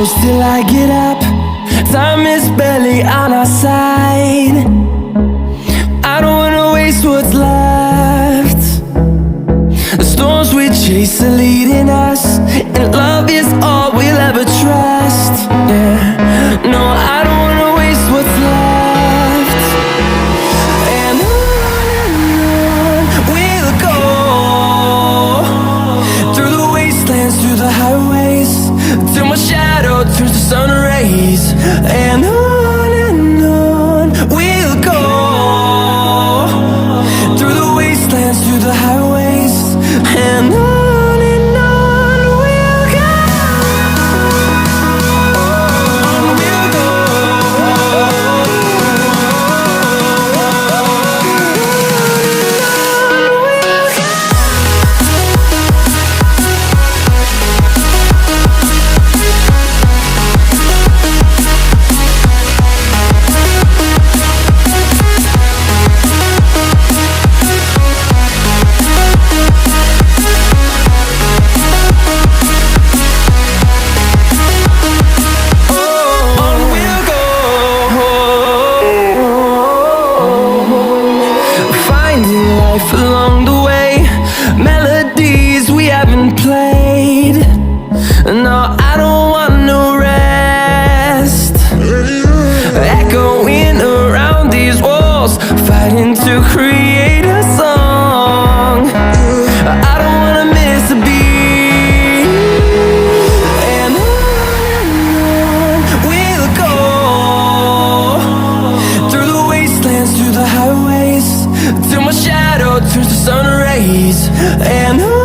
close till I get up. Time is barely on our side. I don't wanna waste what's left. The storms we chase are leading us, and love is all we'll ever trust. Yeah, no, I don't wanna waste what's left. And on we'll go, through the wastelands, through the highways, till my shadow turns to sun rays. And on we'll go, through the wastelands, through the highways, and on we'll go. On we'll go. Finding life along the way, melodies we haven't played. No, I don't want no rest. Echoing around these walls, fighting to create a song. I don't wanna miss a beat. And on we'll go, through the wastelands, through the highways, till my shadow turns to sun rays. And on